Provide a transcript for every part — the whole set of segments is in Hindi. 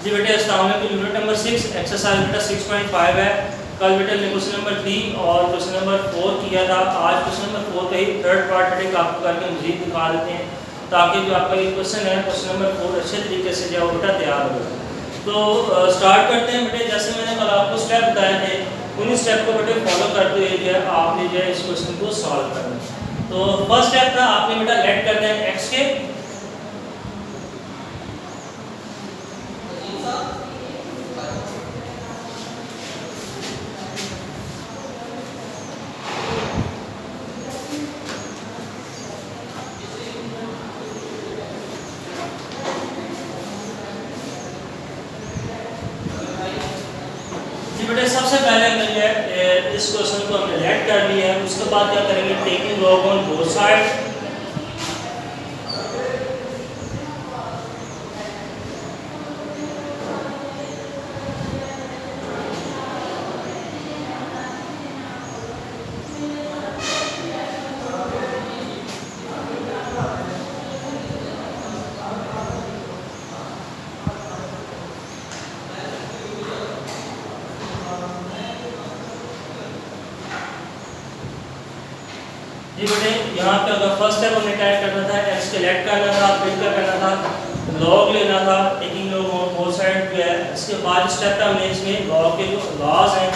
जी बेटे अस्सलाम वालेकुम। यूनिट नंबर 6 एक्सरसाइज बेटा 6.5 है। कल बेटे ने क्वेश्चन नंबर 3 और क्वेश्चन नंबर 4 किया था। आज क्वेश्चन नंबर 4 का ही थर्ड पार्ट बेटे आपको करके मजीद दिखा देते हैं ताकि जो आपका ये क्वेश्चन है क्वेश्चन नंबर 4 अच्छे तरीके से जो बेटा तैयार हो। तो स्टार्ट करते हैं बेटे। जैसे मैंने कल आपको स्टेप बताए थे उन्हीं स्टेप को बेटे फॉलो करते हुए जो है आपने जो है इस क्वेश्चन को सॉल्व करना है। तो फर्स्ट स्टेप था आपने बेटा लेट करना है एक्स के बेटे सबसे पहले हमने इस क्वेश्चन को हमने लेट कर लिया है। उसके बाद क्या करेंगे taking log on both side. जी बेटे यहाँ पे अगर फर्स्ट स्टेप हमने क्या करना था एक्स के लेट करना था, फिर क्या करना था लॉग लेना था taking log on both side जो है। इसके बाद स्टेप पे हमने इसमें लॉग के जो लॉज हैं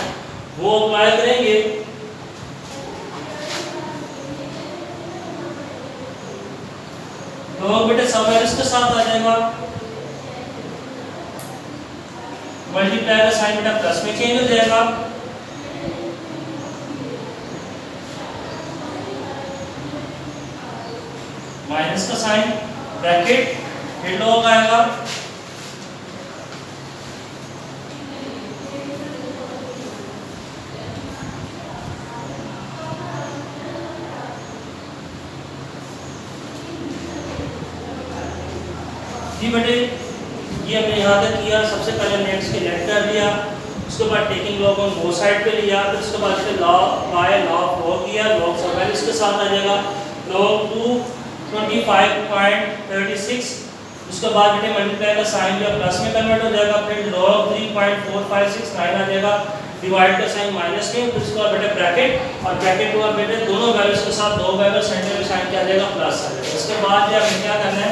वो अप्लाई करेंगे। लॉग बेटे सब इसके साथ आ जाएगा, मल्टीप्लाई का साइन बेटा प्लस में चेंज हो जाएगा। माइनस का साइन ब्रैकेट फिर लॉग आएगा। जी बेटे ये हमने यहाँ तक किया। सबसे पहले नेक्स्ट के लेट कर दिया, उसके बाद taking log on both side पे लिया, फिर उसके बाद फिर लॉग बाय लॉग लॉग किया। लॉग सब पहले इसके साथ आ जाएगा लॉग 225.36। उसके बाद बेटे मल्टीप्लाई का साइन जो प्लस में कन्वर्ट हो जाएगा। फिर लॉग 3.4569 आ जाएगा, डिवाइड का साइन माइनस में, फिर उसके बाद बेटे ब्रैकेट और ब्रैकेट के बाद बेटे दोनों वैल्यूज के साथ दो वैल्यू सेंटर में साइन क्या आ जाएगा प्लस आ जाएगा। इसके बाद जो हमें क्या करना है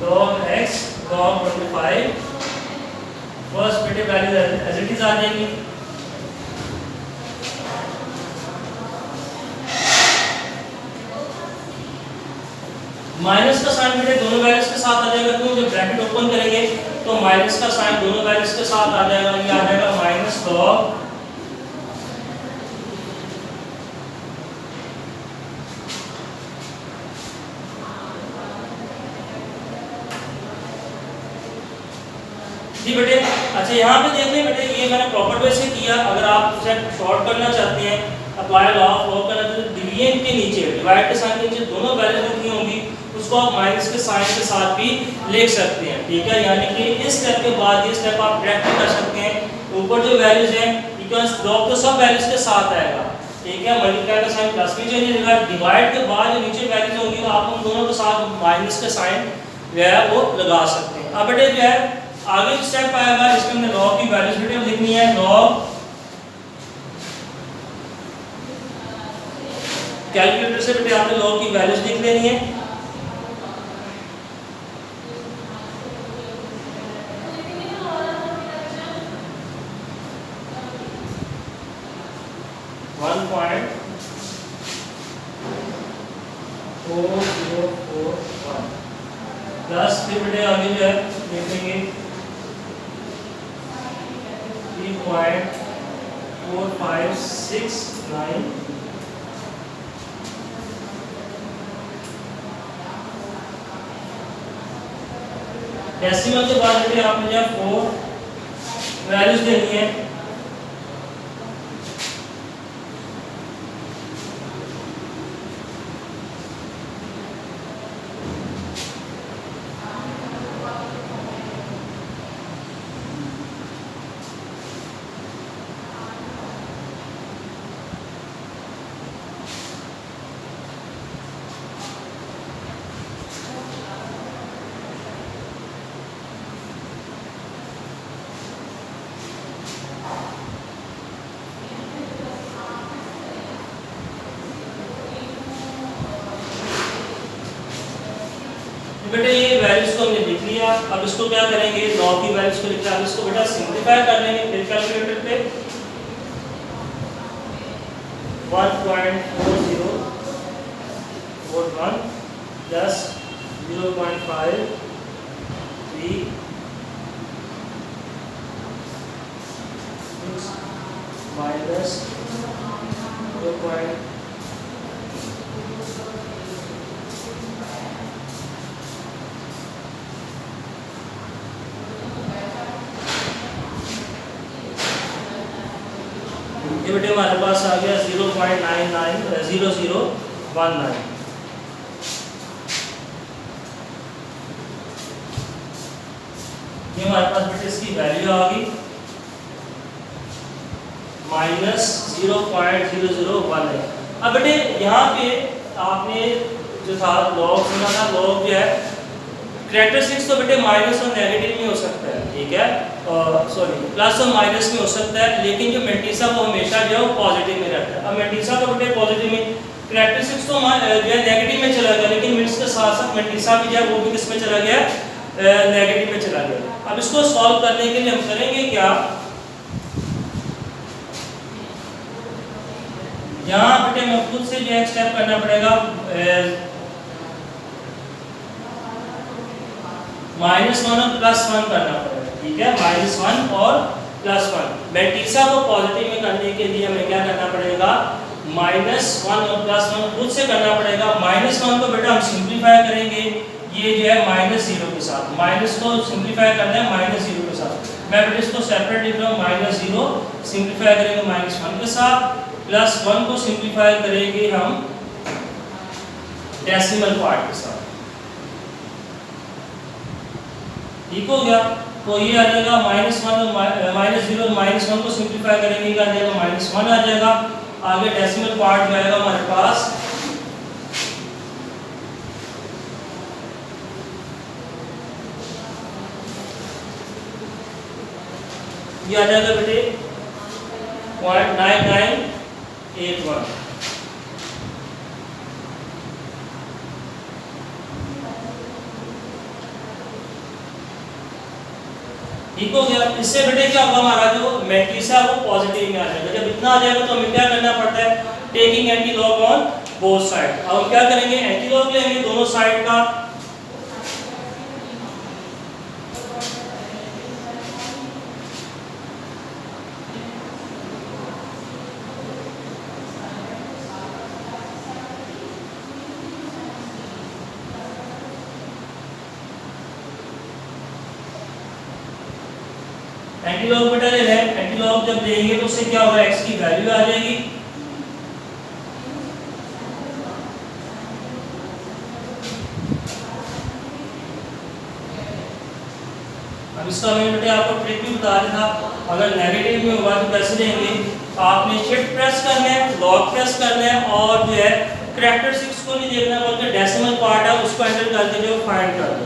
log x log 25 फर्स्ट बेटे वैल्यू एज इट इज आ जाएगी। माइनस का साइन बेटे दोनों वैल्यूज के साथ आ जाएगा, क्योंकि जब ब्रैकेट ओपन करेंगे तो माइनस का साइन दोनों वैल्यूज के साथ आ जाएगा। ये आ जाएगा माइनस लॉग जी बेटे। अच्छा यहाँ पे देख लें बेटे, ये मैंने प्रॉपर वे से किया। अगर आप इसे शॉर्ट करना चाहते हैं अप्लाई लॉ ऑफ लॉग करना तो डिवीजन के नीचे डिवाइड के साइन के नीचे दोनों वैल्यूज लिखनी होंगी, उसको आप माइनस के साइन के साथ भी लिख सकते हैं। ठीक है, यानी कि इस स्टेप के बाद ये स्टेप आप डायरेक्ट कर सकते हैं। ऊपर जो वैल्यूज हैं बिकॉज लॉग तो सब वैल्यूज के साथ आएगा। ठीक है, मल्टीप्लाई का साइन प्लस में चेंज हो जाएगा। डिवाइड के बाद जो नीचे वैल्यूज होंगी वो आप उन दोनों के साथ माइनस के साइन जो है वो लगा सकते हैं। अब बेटे जो है आगे स्टेप आएगा, इसमें हमने लॉग की वैल्यूज बेटे लिखनी है। लॉग कैलकुलेटर से बेटे आपने लॉग की वैल्यूज लिख लेनी है। प्लस फिर बेटे आगे जो है लिखेंगे 3.4569 डेसिमल के बाद बेटे आपने जो 4 वैल्यूज देनी है। बेटा ये वैल्यूज को हमने लिख लिया। अब इसको क्या करेंगे, लॉग की वैल्यूज को लिखा, अब इसको बेटा सिंपलीफाई कर लेंगे फिर कैलकुलेटर पे 1.4041 प्लस 0.53 माइनस 0. ये बेटे हमारे पास आ गया 0.990019। ये हमारे पास बेटे इसकी वैल्यू आ गई -0.001 है। अब बेटे यहाँ पे आपने जो था लॉग सुना था, लॉग जो है कैरेक्टरिस्टिक्स तो बेटे माइनस और नेगेटिव में हो सकता है, ठीक है, सॉरी प्लस और माइनस में हो सकता है, लेकिन जो मेंटिसा वो हमेशा जो है वो पॉजिटिव में रहता है। अब मेंटिसा तो बेटे पॉजिटिव में, कैरेक्टरिस्टिक्स तो जो है नेगेटिव में चला गया, लेकिन मिनट्स के साथ साथ मेंटिसा भी जो है वो भी किस में चला गया, नेगेटिव में चला गया। अब इसको सॉल्व करने के लिए हम करेंगे क्या, यहाँ बेटे हमें खुद से जो है स्टेप करना पड़ेगा, -1 और +1 करना पड़ेगा, ठीक है, -1 और +1। मेंटिसा को पॉजिटिव में करने के लिए हमें क्या करना पड़ेगा, -1 और +1 खुद से करना पड़ेगा। -1 को बेटा हम सिंपलीफाई करेंगे, ये जो है -0 के साथ, माइनस को सिंपलीफाई करना है -0 के साथ। मैं बेटे इसको सेपरेट लिख रहा हूँ, -0 सिंपलीफाई करेंगे -1 के साथ, +1 को सिंपलीफाई करेंगे हम डेसिमल पार्ट के साथ, ठीक हो गया। तो ये आ जाएगा -1 और -0 और -1 को सिंपलीफाई करेंगे, क्या आ जाएगा, -1 आ जाएगा। आगे डेसिमल पार्ट जो आएगा हमारे पास ये आ जाएगा बेटे 0.9981। ठीक हो गया। इससे बेटे क्या होगा, हमारा जो मैट्रिक्स है वो पॉजिटिव में आ जाएगा। जब इतना आ जाएगा तो हमें क्या करना पड़ता है, taking anti log on both side. अब हम क्या करेंगे, एंटी लॉग लेंगे दोनों साइड का, एंटीलॉग बेटा ले लें। एंटीलॉग जब देंगे तो उससे क्या होगा, x की वैल्यू आ जाएगी, अब इसका मैंने बेटे आपको ट्रिक भी बता दिया था। अगर नेगेटिव में होगा तो कैसे देंगे, आपने शिफ्ट प्रेस करना है, लॉग प्रेस करना है, और जो है कैरेक्टरिस्टिक्स को नहीं देखना बल्कि डेसिमल पार्ट है उसको एंटर करके जो फाइंड कर दो,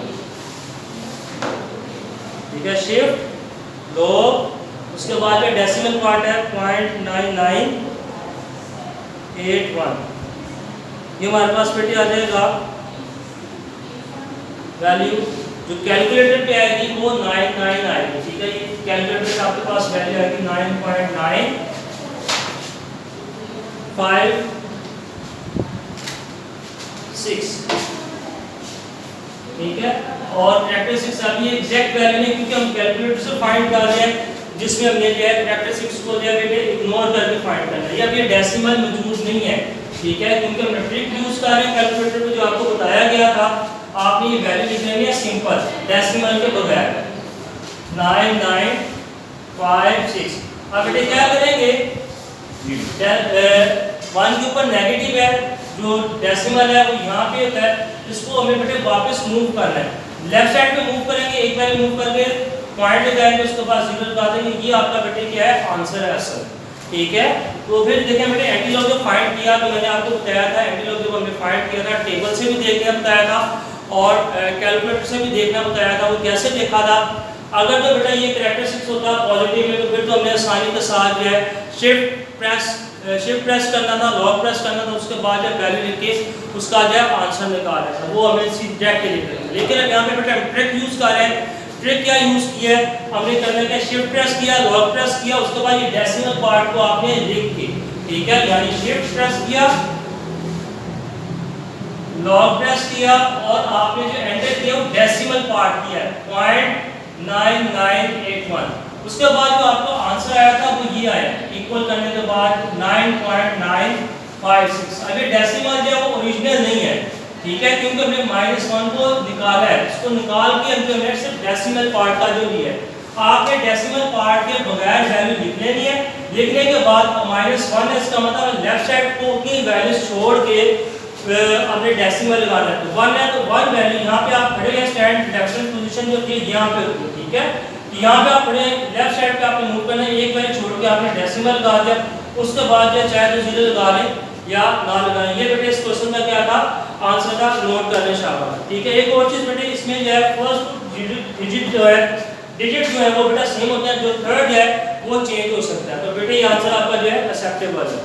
ठीक है, शिफ्ट लॉग, उसके बाद में डेसिमल पार्ट है 0.9981। ये हमारे पास बेटे आ जाएगा वैल्यू, जो कैलकुलेटर पे आएगी वो 99 आएगी, ठीक है। ये कैलकुलेटर पे आपके पास वैल्यू आएगी 9.956, ठीक है। और कैरेक्टरिस्टिक्स अभी एग्जैक्ट वैल्यू नहीं, क्योंकि हम कैलकुलेटर से फाइंड कर रहे हैं, जिसमें हमने जो है कैरेक्टरिस्टिक्स को जो है बेटे इग्नोर करके फाइंड करना है। अब ये डेसिमल मौजूद नहीं है, ठीक है, क्योंकि हम ट्रिक यूज कर रहे हैं कैलकुलेटर पे, जो आपको बताया गया था। आपने ये वैल्यू लिख लेनी है सिंपल, डेसिमल के बगैर, 9956। अब बेटे क्या करेंगे, 1 के ऊपर नेगेटिव है, जो डेसिमल है वो यहाँ पे होता है, इसको हमें बेटे वापस मूव करना है, लेफ्ट साइड पे मूव करेंगे, एक बार मूव करके पॉइंट लगाएंगे, उसके बाद 0 लगा देंगे। ये आपका बेटे क्या है, आंसर है असल, ठीक है। तो फिर देखें बेटे एंटीलॉग जो फाइंड किया, तो मैंने आपको बताया था एंटीलॉग जब हमने फाइंड किया था, टेबल से भी देखना बताया था और कैलकुलेटर से भी देखना बताया था। वो कैसे देखा था, अगर तो बेटा ये कैरेक्टरिस्टिक्स होता पॉजिटिव में, तो फिर तो हमने आसानी के साथ जो है शिफ्ट प्रेस शिफ्ट प्रेस करना था, लॉक प्रेस करना था, उसके बाद जब वैल्यू लिख के उसका जो है आंसर निकालना था, वो हमें सी ट्रैक के लिए करेंगे। लेकिन अब यहाँ पे बेटा हम ट्रिक यूज़ कर रहे हैं। ट्रिक क्या यूज़ किया है हमने, करने का शिफ्ट प्रेस किया, लॉक प्रेस किया, उसके बाद ये डेसिमल पार्ट को आपने लिख के, ठीक है, यानी शिफ्ट प्रेस किया, लॉग प्रेस किया और आपने जो एंटर किया वो डेसिमल पार्ट किया है 0.9981। उसके बाद जो आपको आंसर आया था वो ये आया, इक्वल करने के बाद 9.956। अब ये डेसिमल जो है वो ओरिजिनल नहीं है, ठीक है, क्योंकि हमने -1 को निकाला है, इसको निकाल के हमने सिर्फ डेसिमल पार्ट का जो लिया है। आपने डेसिमल पार्ट के बगैर वैल्यू लिख लेनी है, लिखने के बाद -1 है, इसका मतलब लेफ्ट साइड को की वैल्यू छोड़ के हमने डेसिमल लगाना है, तो 1 है तो 1 वैल्यू यहाँ पे आप खड़े हैं, स्टैंड डिडक्शन पोजीशन जो थी यहाँ पे होगी, ठीक है, तो यहाँ पे आप खड़े लेफ्ट साइड पे आपने मूव करना है, एक वैल्यू छोड़ के आपने डेसिमल लगा दिया, उसके बाद जो चाहे तो 0 लगा लें या ना लगाएं। ये बेटे इस क्वेश्चन का क्या था, आंसर था, नोट करने शाबाश, ठीक है। एक और चीज बेटे इसमें जो है फर्स्ट डिजिट जो है वो बेटा सेम होता है, जो थर्ड है वो चेंज हो सकता है, तो बेटे ये आंसर आपका जो है एक्सेप्टेबल है।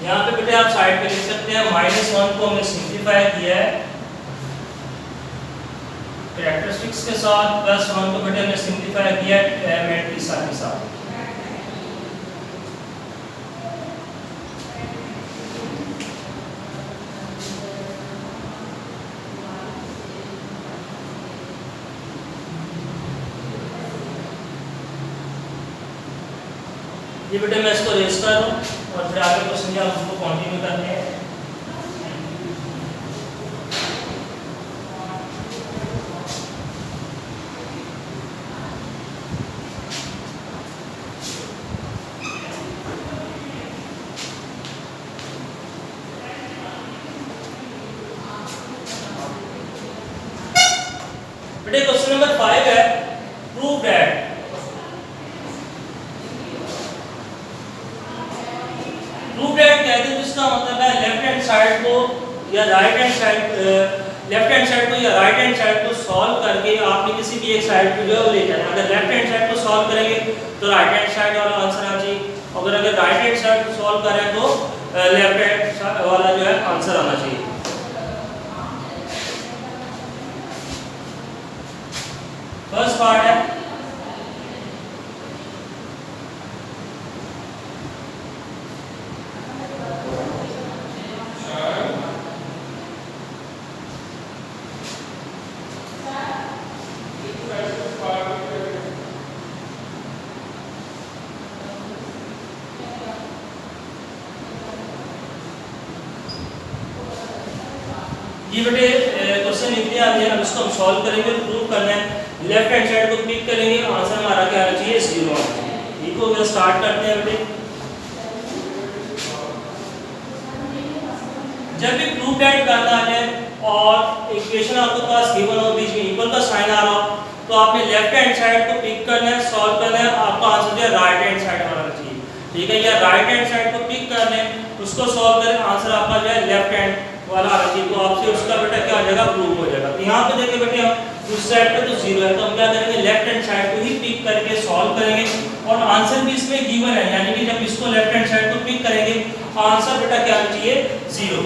यहाँ पे बेटे आप साइड पे लिख सकते हैं, -1 को हमने सिंप्लीफाई किया है कैरेक्टरिस्टिक्स के साथ, +1 को बेटे हमने सिंप्लीफाई किया है एलिमेंट के साथ। ये बेटे मैं इसको रेज कर दूं और फिर आगे क्वेश्चन हम उसको कंटिन्यू करते हैं। बेटे क्वेश्चन नंबर 5 है, प्रूव दैट कहते हैं, जिसका मतलब है लेफ्ट हैंड साइड को या right hand side, left hand side को या राइट हैंड साइड को सॉल्व करके आपने किसी भी एक साइड को जो है वो ले जाना। अगर लेफ्ट हैंड साइड को सॉल्व करेंगे तो राइट हैंड साइड वाला आंसर आ जाए, अगर राइट हैंड साइड को सॉल्व करें तो लेफ्ट हैंड वाला जो है आंसर आना चाहिए। फर्स्ट पार्ट है ये बेटे क्वेश्चन लिख दिया आपने, अब इसको हम सॉल्व करेंगे, प्रूव करना है। लेफ्ट हैंड साइड को क्लिक करेंगे, आंसर हमारा क्या आना चाहिए, 0 आना चाहिए। ठीक हो गया, स्टार्ट करते हैं बेटे। जब भी प्रूव दैट करना है और इक्वेशन आपके पास गिवन हो, बीच में इक्वल का साइन आ रहा हो, तो आपने लेफ्ट हैंड साइड को पिक करना है, सॉल्व करना है, आपका आंसर जो है राइट हैंड साइड आना चाहिए। ठीक है, या राइट हैंड साइड को पिक कर लें, उसको सॉल्व करें, आंसर आपका जो है लेफ्ट हैंड वाला आना चाहिए, तो आपसे उसका बेटा क्या हो जाएगा, प्रूव हो जाएगा। तो यहाँ पे देखिए बेटे हम उस साइड पे तो 0 है, तो हम क्या करेंगे, लेफ्ट हैंड साइड को ही पिक करके सॉल्व करेंगे और आंसर भी इसमें गिवन है, यानी कि जब इसको लेफ्ट हैंड साइड को पिक करेंगे आंसर बेटा क्या आना चाहिए, 0।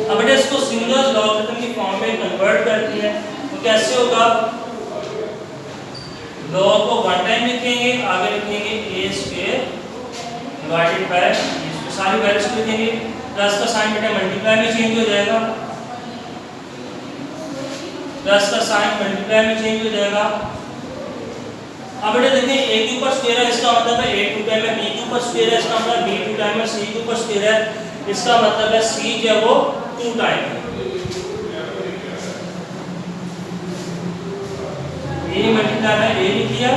अब बेटा इसको सिंगल लॉगरिथम की फॉर्म में कन्वर्ट करती है, तो कैसे होगा, लॉग को 1 टाइम लिखेंगे, आगे लिखेंगे a² डिवाइडेड बाय इसको सारी वैल्यूज को लिखेंगे। प्लस का साइन बेटा मल्टीप्लाई में चेंज हो जाएगा, प्लस का साइन मल्टीप्लाई में चेंज हो जाएगा। अब बेटा देखिए a के ऊपर स्क्वायर है, इसका मतलब है a 2 टाइम है, b के ऊपर स्क्वायर है, इसका मतलब b 2 टाइम है, c के ऊपर स्क्वायर है, इसका मतलब है c जो है वो 2 टाइम है। a मल्टीप्लाई में a लिख दिया,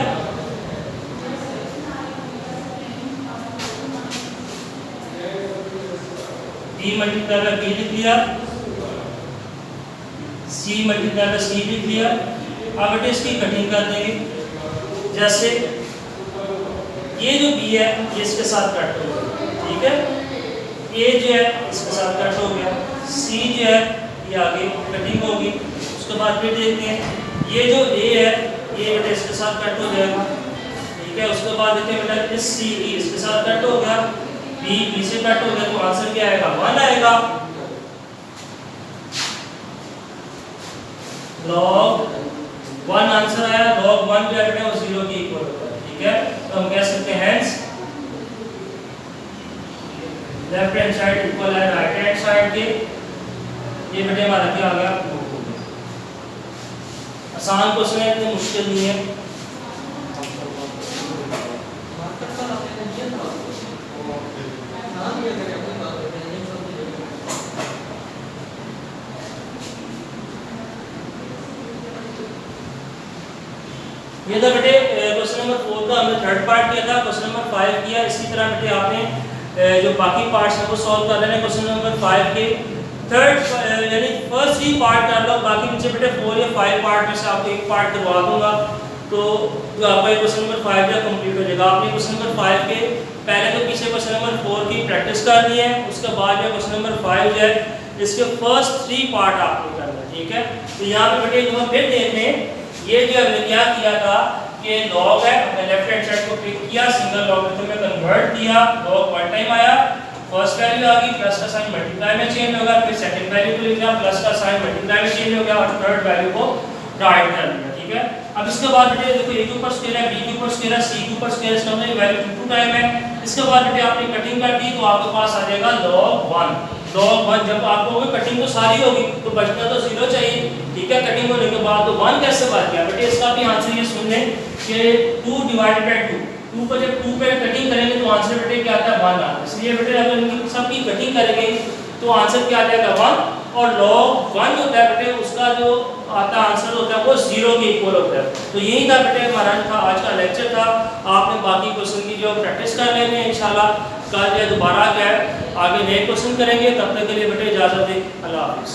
b मल्टीप्लाई में b लिख दिया, c मल्टीप्लाई में c लिख दिया। अब बेटा इसकी कटिंग कर देंगे। जैसे ये जो b है ये इसके साथ कट हो गया, ठीक है, a जो है इसके साथ कट हो गया, c जो है ये आगे कटिंग होगी। उसके बाद फिर देखते हैं ये जो a है ये बेटा इसके साथ कट हो जाएगा, ठीक है। उसके बाद देखते हैं बेटा इस c b इसके साथ कट हो गया, b से कट हो गया, तो आंसर क्या आएगा 1 आएगा। log 1 आंसर आया, log 1 जो है वो 0 के इक्वल होता है, ठीक है। तो हम कह सकते हैं hence left hand side equal है राइट हैंड साइड के। ये बेटे हमारा क्या आ गया, आसान क्वेश्चन है, इतनी मुश्किल नहीं है। ये था बेटे क्वेश्चन नंबर 4 का हमने थर्ड पार्ट किया था, क्वेश्चन नंबर 5 किया। इसी तरह बेटे आपने जो बाकी पार्ट्स हैं वो सॉल्व कर लेने क्वेश्चन नंबर 5 के। थर्ड यानी फर्स्ट 3 पार्ट कर लो, बाकी नीचे बेटे 4 या 5 पार्ट में से आपको एक पार्ट करवा दूंगा, तो जो आपका क्वेश्चन नंबर 5 का कंप्लीट हो जाएगा। आपने क्वेश्चन नंबर 5 के पहले तो पीछे क्वेश्चन नंबर 4 की प्रैक्टिस करनी है, उसके बाद जो क्वेश्चन नंबर 5 जो है इसके फर्स्ट 3 पार्ट आपने करना है, ठीक है। तो यहाँ पे बेटे जो हम फिर देख लें, ये जो हमने क्या किया था कि log है, हमने लेफ्ट हैंड साइड को पिक किया, सिंगल लॉगरिथम में कन्वर्ट किया, log 1 टाइम आया, फर्स्ट वैल्यू आ गई, प्लस का साइन मल्टीप्लाई में चेंज होगा, फिर सेकंड वैल्यू को लिख दिया, प्लस का साइन मल्टीप्लाई में चेंज हो गया, और थर्ड वैल्यू को राइट कर दिया, ठीक है। अब इसके बाद बेटे देखो a के ऊपर स्क्वायर है, b के ऊपर स्क्वायर है, c के ऊपर स्क्वायर है, इसका मतलब वैल्यू 2 टाइम है। इसके बाद बेटे आपने कटिंग कर दी तो आपके पास आ जाएगा log 1। log 1 जब आपको होगी कटिंग तो सारी होगी तो बचना तो 0 चाहिए, ठीक है। कटिंग होने के बाद तो 1 कैसे बच गया बेटे, इसका भी आंसर ये सुन लें कि 2 डिवाइडेड बाय 2, 2 को जब 2 पे कटिंग करेंगे तो आंसर बेटे क्या आता है 1 आता है। इसलिए बेटे अगर इनकी सबकी कटिंग करेंगे तो आंसर क्या आ जाएगा 1, और log 1 होता है बेटे उसका जो आता आंसर होता है वो 0 के इक्वल होता है। तो यही था बेटे हमारा था आज का लेक्चर था। आपने बाकी क्वेश्चन की जो प्रैक्टिस कर लेंगे इंशाल्लाह, कल जो दोबारा क्या है आगे नए क्वेश्चन करेंगे। तब तक के लिए बेटे इजाजत दें, अल्लाह हाफिज़।